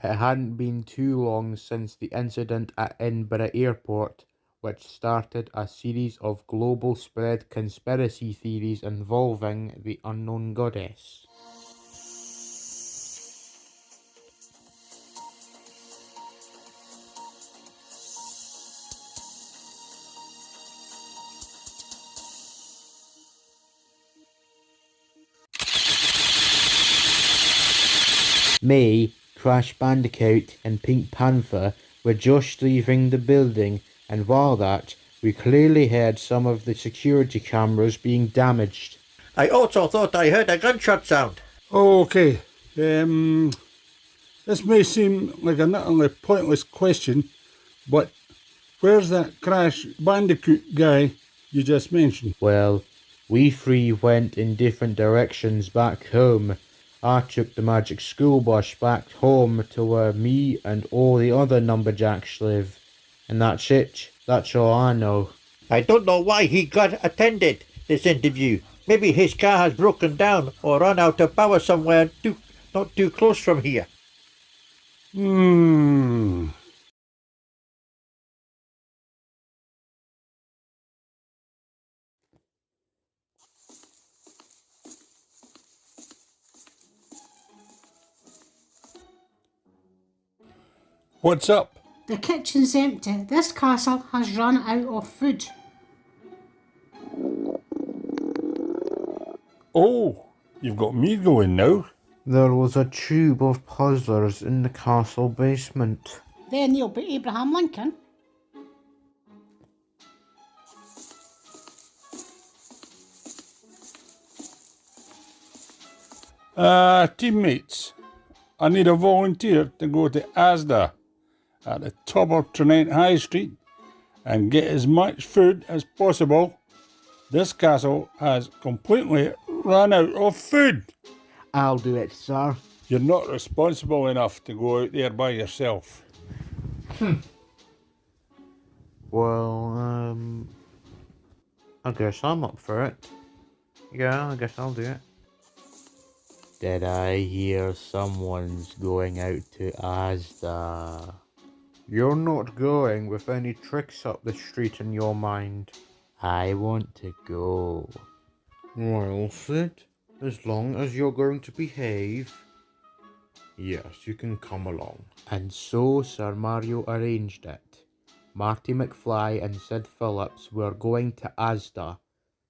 It hadn't been too long since the incident at Edinburgh Airport, which started a series of global spread conspiracy theories involving the unknown goddess. May, Crash Bandicoot, and Pink Panther were just leaving the building, and while that, we clearly heard some of the security cameras being damaged. I also thought I heard a gunshot sound. Okay, this may seem like a utterly pointless question, but where's that Crash Bandicoot guy you just mentioned? Well, we three went in different directions back home. I took the magic school bus back home to where me and all the other numberjacks live. And that's it. That's all I know. I don't know why he got attended this interview. Maybe his car has broken down or run out of power somewhere not too close from here. What's up? The kitchen's empty. This castle has run out of food. Oh, you've got me going now. There was a tube of puzzlers in the castle basement. Then you'll be Abraham Lincoln. Teammates, I need a volunteer to go to Asda at the top of Trinent High Street and get as much food as possible. This castle has completely run out of food. I'll do it, sir. You're not responsible enough to go out there by yourself. Well, I guess I'm up for it. Yeah, I guess I'll do it. Did I hear someone's going out to Asda? You're not going with any tricks up the street in your mind. I want to go. Well, Sid, as long as you're going to behave. Yes, you can come along. And so Sir Mario arranged it. Marty McFly and Sid Phillips were going to Asda.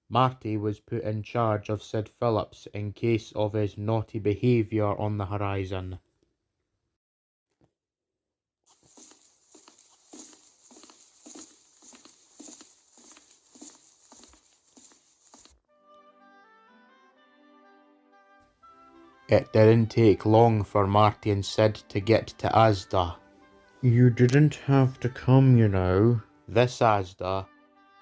Marty was put in charge of Sid Phillips in case of his naughty behaviour on the horizon. It didn't take long for Marty and Sid to get to Asda. You didn't have to come, you know. This Asda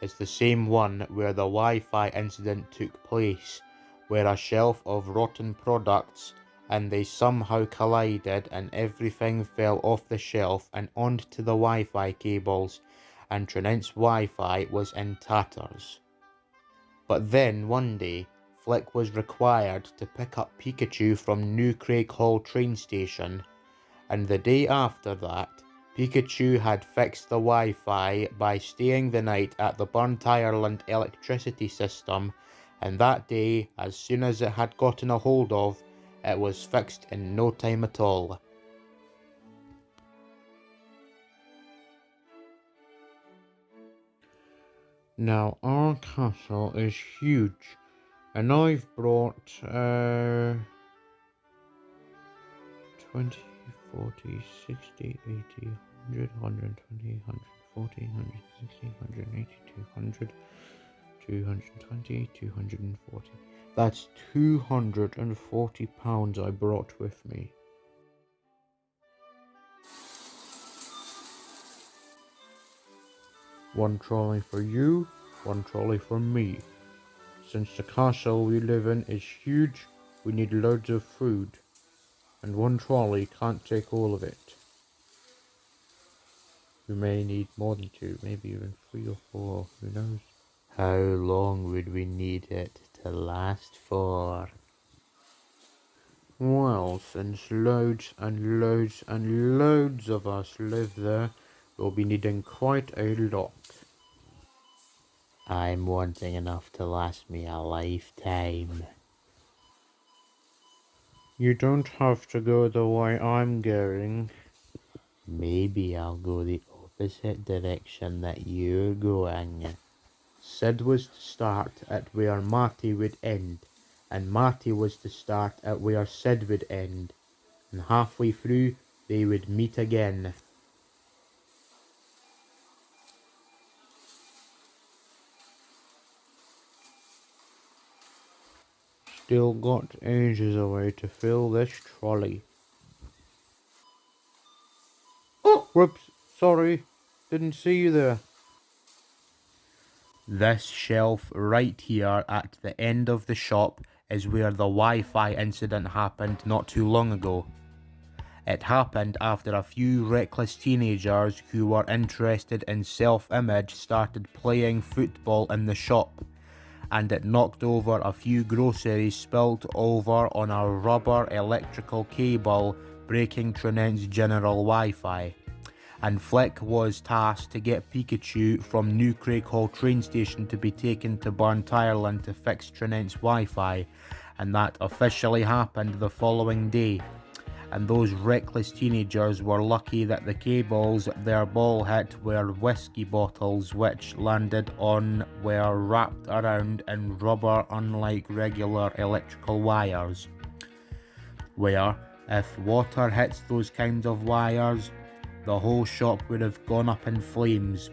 is the same one where the Wi-Fi incident took place, where a shelf of rotten products and they somehow collided and everything fell off the shelf and onto the Wi-Fi cables, and Trinent's Wi-Fi was in tatters. But then one day, Flick was required to pick up Pikachu from New Craighall train station, and the day after that, Pikachu had fixed the Wi-Fi by staying the night at the Burnt Ireland electricity system, and that day, as soon as it had gotten a hold of, it was fixed in no time at all. Now, our castle is huge, and I've brought 20, 40, 60, 80, 100, 120, 140, 160, 180, 200, 220, 240. That's £240 I brought with me. One trolley for you, one trolley for me. Since the castle we live in is huge, we need loads of food, and one trolley can't take all of it. We may need more than two, maybe even 3 or 4, who knows? How long would we need it to last for? Well, since loads and loads and loads of us live there, we'll be needing quite a lot. I'm wanting enough to last me a lifetime. You don't have to go the way I'm going. Maybe I'll go the opposite direction that you're going. Sid was to start at where Marty would end, and Marty was to start at where Sid would end, and halfway through they would meet again. Still got ages away to fill this trolley. Oh! Whoops, sorry, didn't see you there. This shelf right here at the end of the shop is where the Wi-Fi incident happened not too long ago. It happened after a few reckless teenagers who were interested in self-image started playing football in the shop, and it knocked over a few groceries spilled over on a rubber electrical cable, breaking Trinent's general Wi-Fi. And Flick was tasked to get Pikachu from New Craighall train station to be taken to Burntireland to fix Trinent's Wi-Fi, and that officially happened the following day. And those reckless teenagers were lucky that the cables their ball hit were whiskey bottles, which landed on were wrapped around in rubber, unlike regular electrical wires. Where, if water hits those kinds of wires, the whole shop would have gone up in flames,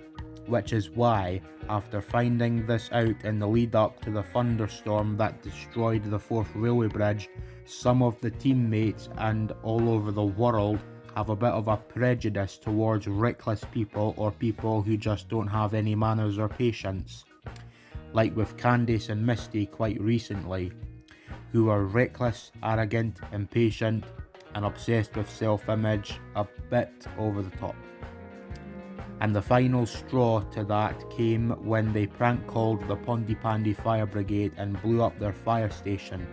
which is why, after finding this out in the lead up to the thunderstorm that destroyed the Forth Railway Bridge, some of the teammates and all over the world have a bit of a prejudice towards reckless people or people who just don't have any manners or patience. Like with Candace and Misty quite recently, who are reckless, arrogant, impatient, and obsessed with self-image, a bit over the top. And the final straw to that came when they prank called the Pontypandy Fire Brigade and blew up their fire station.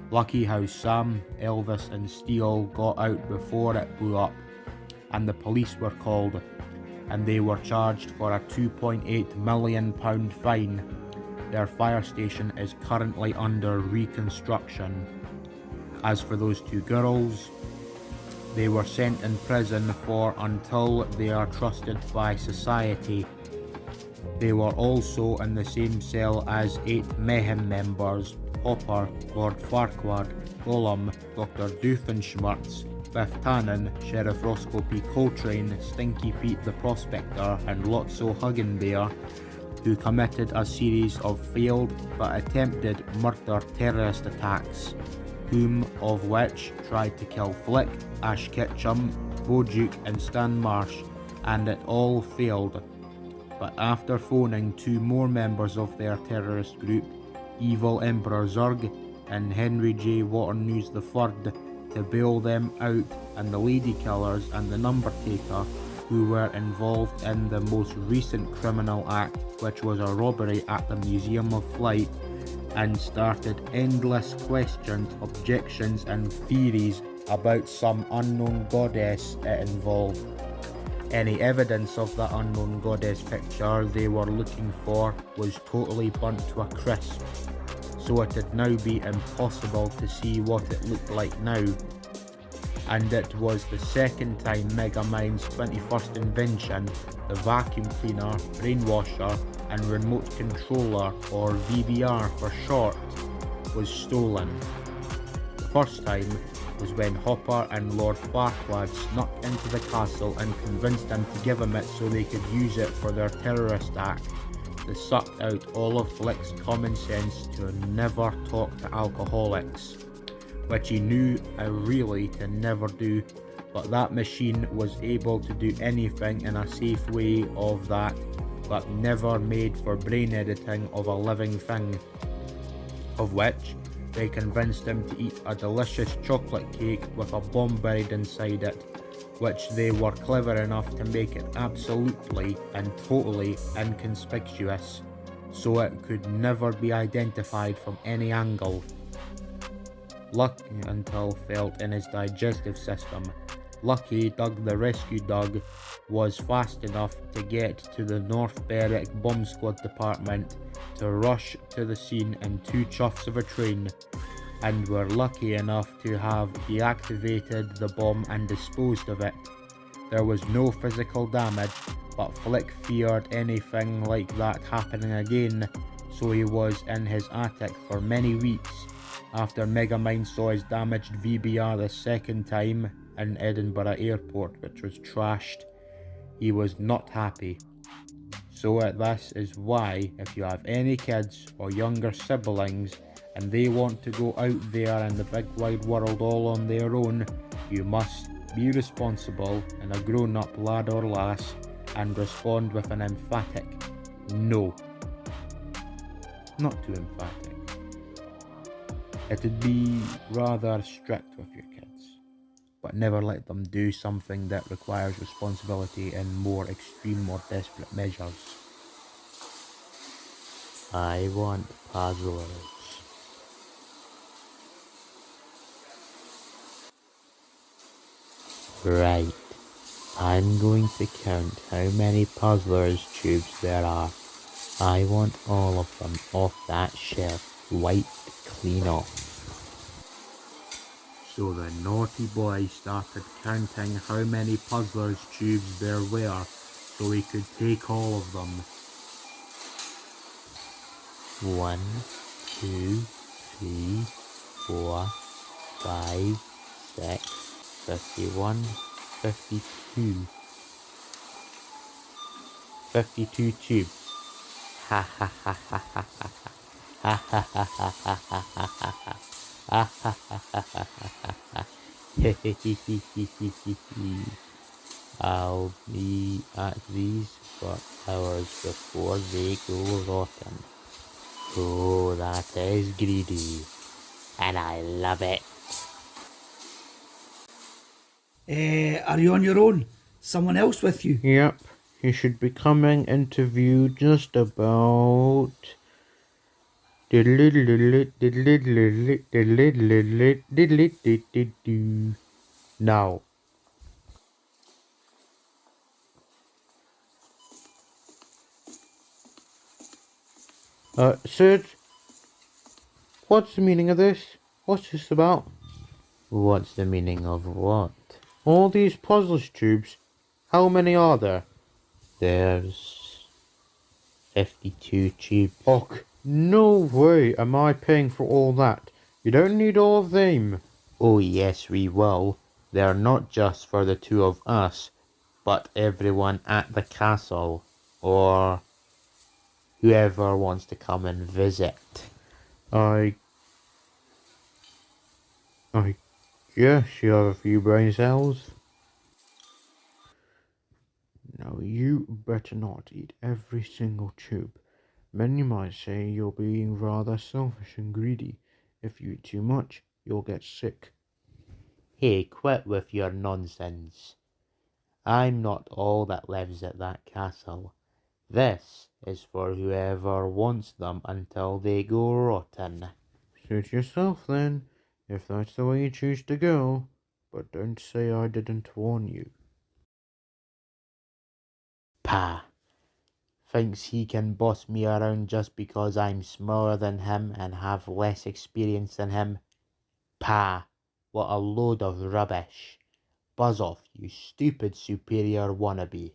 Lucky how Sam, Elvis and Steele got out before it blew up, and the police were called, and they were charged for a £2.8 million fine. Their fire station is currently under reconstruction. As for those two girls, they were sent in prison for until they are trusted by society. They were also in the same cell as 8 Mayhem members: Hopper, Lord Farquaad, Gollum, Dr. Doofenshmirtz, Biff Tannen, Sheriff Roscoe P. Coltrane, Stinky Pete the Prospector, and Lotso Huggenbear, who committed a series of failed but attempted murder terrorist attacks, whom of which tried to kill Flick, Ash Ketchum, Bo Duke and Stan Marsh, and it all failed. But after phoning 2 more members of their terrorist group, Evil Emperor Zurg and Henry J. Waternews III, to bail them out, and the Lady Killers and the Number Taker, who were involved in the most recent criminal act, which was a robbery at the Museum of Flight, and started endless questions, objections and theories about some unknown goddess it involved. Any evidence of that unknown goddess picture they were looking for was totally burnt to a crisp, so it'd now be impossible to see what it looked like now. And it was the second time Megamind's 21st invention, the vacuum cleaner, brainwasher and remote controller, or VBR for short, was stolen. The first time was when Hopper and Lord Farquaad snuck into the castle and convinced them to give him it so they could use it for their terrorist act. They sucked out all of Flick's common sense to never talk to alcoholics, which he knew really to never do, but that machine was able to do anything in a safe way of that, but never made for brain editing of a living thing, of which they convinced him to eat a delicious chocolate cake with a bomb buried inside it, which they were clever enough to make it absolutely and totally inconspicuous, so it could never be identified from any angle. felt in his digestive system. Lucky Doug the rescue dog was fast enough to get to the North Berwick Bomb Squad department to rush to the scene in 2 chuffs of a train, and were lucky enough to have deactivated the bomb and disposed of it. There was no physical damage, but Flick feared anything like that happening again, so he was in his attic for many weeks. After Megamind saw his damaged VBR the second time in Edinburgh Airport, which was trashed, he was not happy. So this is why, if you have any kids or younger siblings and they want to go out there in the big wide world all on their own, you must be responsible and a grown-up lad or lass and respond with an emphatic no. Not too emphatic. It'd be rather strict with your kids, but never let them do something that requires responsibility in more extreme or desperate measures. I want puzzlers. Right. I'm going to count how many puzzlers tubes there are. I want all of them off that shelf, wiped clean off. So the naughty boy started counting how many puzzlers tubes there were, so he could take all of them. 1, 2, 3, 4, 5, 6, 51, 52. 52 tubes. Ha ha ha ha ha ha ha. Ha ha ha ha ha ha ha ha ha. Ha ha ha ha ha ha ha. I'll be at these for hours before they go rotten. Oh, that is greedy. And I love it. Are you on your own? Someone else with you? Yep, he should be coming into view just about... now. Sid? What's the meaning of this? What's this about? What's the meaning of what? All these puzzles tubes. How many are there? There's 52 tubes. Oh, no way am I paying for all that. You don't need all of them. Oh yes, we will. They're not just for the 2 of us, but everyone at the castle, or whoever wants to come and visit. I guess you have a few brain cells. Now you better not eat every single tube. Many might say you're being rather selfish and greedy. If you eat too much, you'll get sick. Hey, quit with your nonsense. I'm not all that lives at that castle. This is for whoever wants them until they go rotten. Suit yourself then, if that's the way you choose to go. But don't say I didn't warn you. Pah. Thinks he can boss me around just because I'm smaller than him and have less experience than him. Pah. What a load of rubbish. Buzz off, you stupid superior wannabe.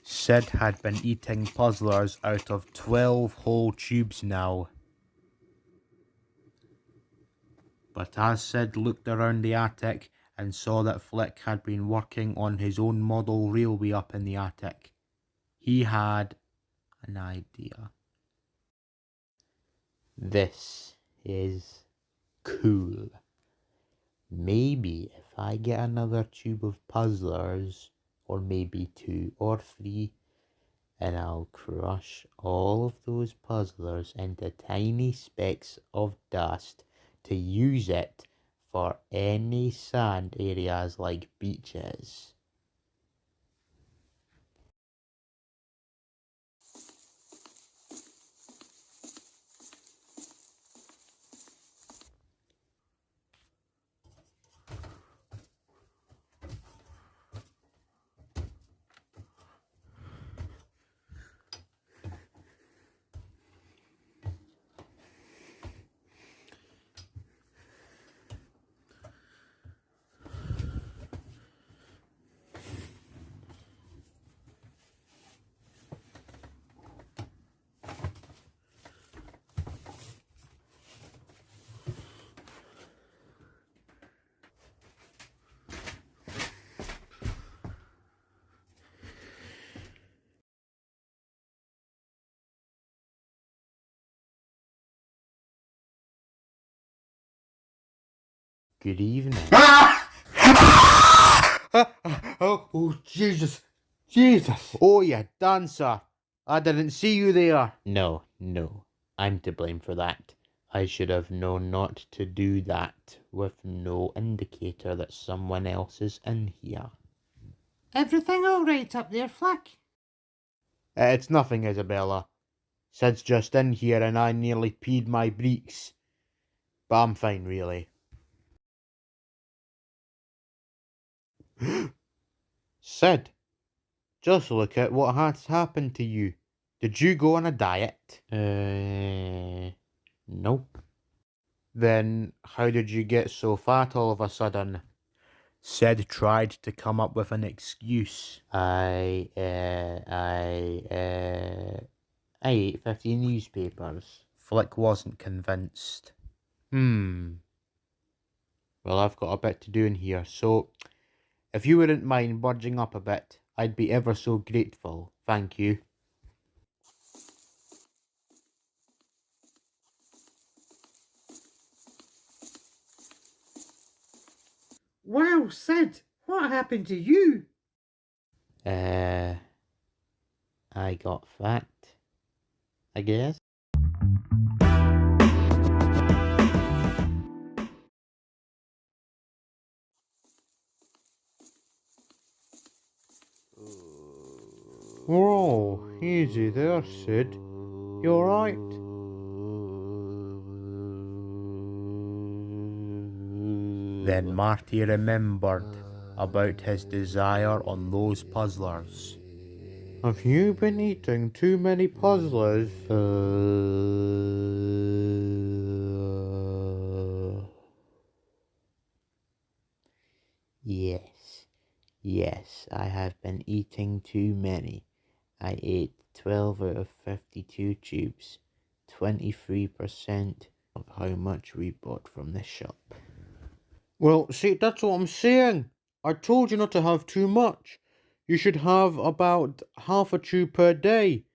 Sid had been eating puzzlers out of 12 whole tubes now. But as Sid looked around the attic and saw that Flick had been working on his own model railway up in the attic, he had an idea. This is cool. Maybe if I get another tube of puzzlers, or maybe 2 or 3, and I'll crush all of those puzzlers into tiny specks of dust to use it for any sand areas like beaches. Good evening. Oh, Jesus. Jesus. Oh, you dancer. I didn't see you there. No, I'm to blame for that. I should have known not to do that with no indicator that someone else is in here. Everything all right up there, Flick? It's nothing, Isabella. Sid's just in here and I nearly peed my breeks. But I'm fine, really. Sid, just look at what has happened to you. Did you go on a diet? Nope. Then how did you get so fat all of a sudden? Sid tried to come up with an excuse. I ate 50 newspapers. Flick wasn't convinced. Well, I've got a bit to do in here, so if you wouldn't mind budging up a bit, I'd be ever so grateful. Thank you. Wow, Sid, what happened to you? I got fat, I guess. Oh, easy there, Sid. You alright? Then Marty remembered about his desire on those puzzlers. Have you been eating too many puzzlers? Yes, I have been eating too many. I ate 12 out of 52 tubes, 23% of how much we bought from the shop. Well, see, that's what I'm saying. I told you not to have too much. You should have about half a tube per day.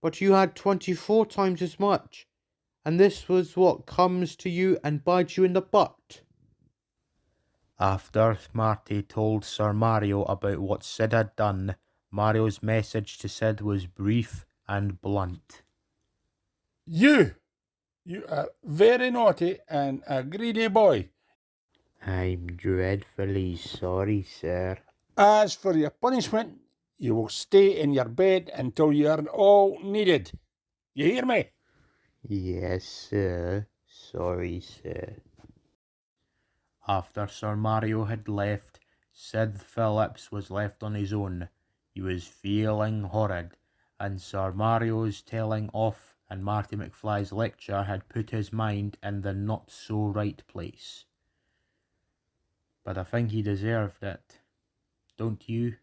But you had 24 times as much. And this was what comes to you and bites you in the butt. After Marty told Sir Mario about what Sid had done, Mario's message to Sid was brief and blunt. You are very naughty and a greedy boy. I'm dreadfully sorry, sir. As for your punishment, you will stay in your bed until you are all needed. You hear me? Yes, sir. Sorry, sir. After Sir Mario had left, Sid Phillips was left on his own. He was feeling horrid, and Sir Mario's telling off and Marty McFly's lecture had put his mind in the not-so-right place. But I think he deserved it. Don't you?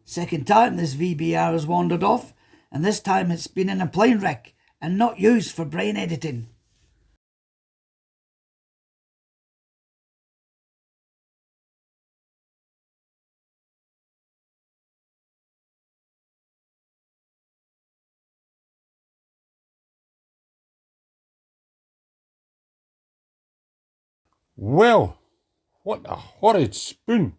Second time this VBR has wandered off, and this time it's been in a plane wreck and not used for brain editing. Well, what a horrid spoon.